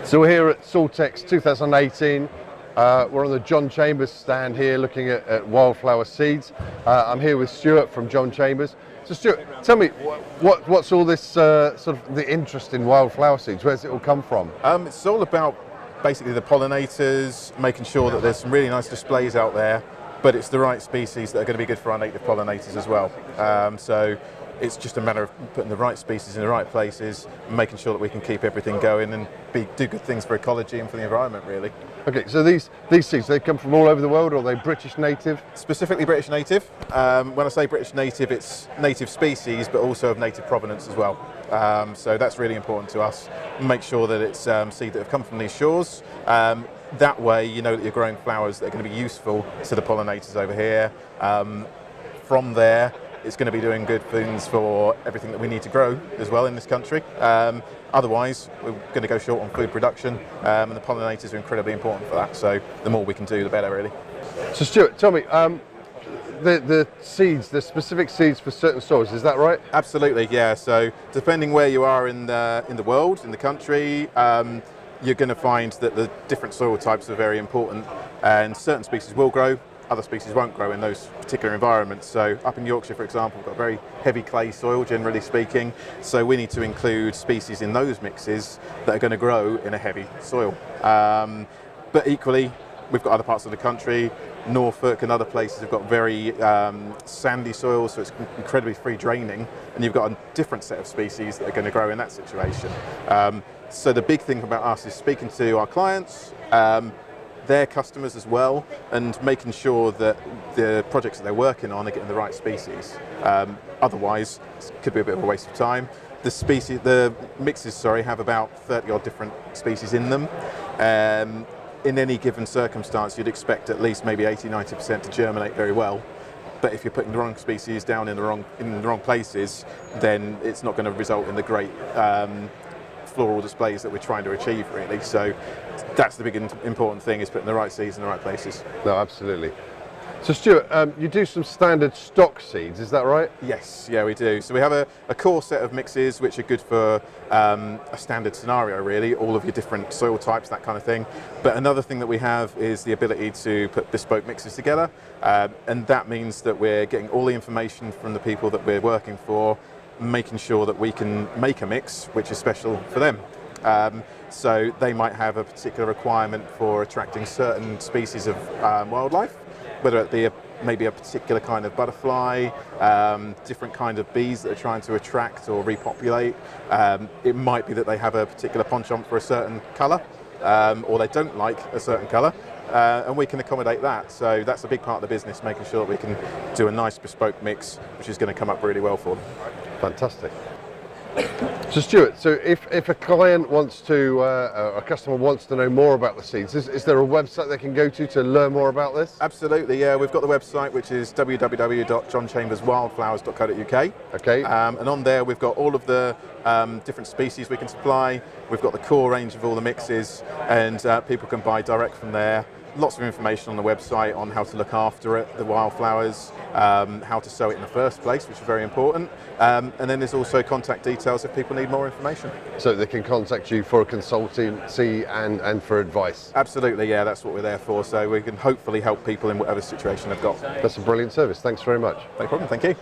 So we're here at Saltex 2018. We're on the John Chambers stand here looking at wildflower seeds. I'm here with Stuart from John Chambers. So Stuart, tell me, what's all this sort of the interest in wildflower seeds? Where's it all come from? It's all about basically the pollinators, making sure that there's some really nice displays out there, but it's the right species that are going to be good for our native pollinators as well. So it's just a matter of putting the right species in the right places and making sure that we can keep everything going and do good things for ecology and for the environment, really. Okay, so these seeds, they come from all over the world, or are they British native? Specifically British native. When I say British native, it's native species, but also of native provenance as well. So that's really important to us. Make sure that it's seed that have come from these shores. That way, you know that you're growing flowers that are going to be useful to the pollinators over here. From there, it's going to be doing good things for everything that we need to grow as well in this country. Otherwise, we're going to go short on food production, and the pollinators are incredibly important for that. So the more we can do, the better, really. So Stuart, tell me, the seeds, the specific seeds for certain soils, is that right? Absolutely, yeah. So depending where you are in the world, in the country, you're going to find that the different soil types are very important, and certain species will grow, other species won't grow in those particular environments. So up in Yorkshire, for example, we've got very heavy clay soil, generally speaking, so we need to include species in those mixes that are going to grow in a heavy soil. But equally, we've got other parts of the country, Norfolk and other places have got very sandy soil, so it's incredibly free draining, and you've got a different set of species that are going to grow in that situation. So the big thing about us is speaking to our clients, their customers as well, and making sure that the projects that they're working on are getting the right species. Otherwise, it could be a bit of a waste of time. The mixes, have about 30 odd different species in them. In any given circumstance, you'd expect at least maybe 80–90% to germinate very well. But if you're putting the wrong species down in the wrong places, then it's not going to result in the great floral displays that we're trying to achieve, really. So that's the big important thing, is putting the right seeds in the right places. No, absolutely. So Stuart, you do some standard stock seeds, is that right? Yes, yeah, we do. So we have a core set of mixes which are good for a standard scenario, really, all of your different soil types, that kind of thing. But another thing that we have is the ability to put bespoke mixes together, and that means that we're getting all the information from the people that we're working for, making sure that we can make a mix which is special for them. So they might have a particular requirement for attracting certain species of wildlife, whether it be maybe a particular kind of butterfly, different kind of bees that are trying to attract or repopulate. It might be that they have a particular penchant for a certain colour, or they don't like a certain colour, and we can accommodate that. So that's a big part of the business, making sure that we can do a nice bespoke mix which is going to come up really well for them. Fantastic. So Stuart, so if a client wants to, a customer wants to know more about the seeds, is there a website they can go to learn more about this? Absolutely, yeah. We've got the website, which is www.johnchamberswildflowers.co.uk. Okay. And on there we've got all of the different species we can supply. We've got the core range of all the mixes, and people can buy direct from there. Lots of information on the website on how to look after it, the wildflowers, how to sow it in the first place, which is very important. And then there's also contact details if people need more information. So they can contact you for a consultancy and for advice? Absolutely, yeah, that's what we're there for. So we can hopefully help people in whatever situation they've got. That's a brilliant service. Thanks very much. No problem, thank you.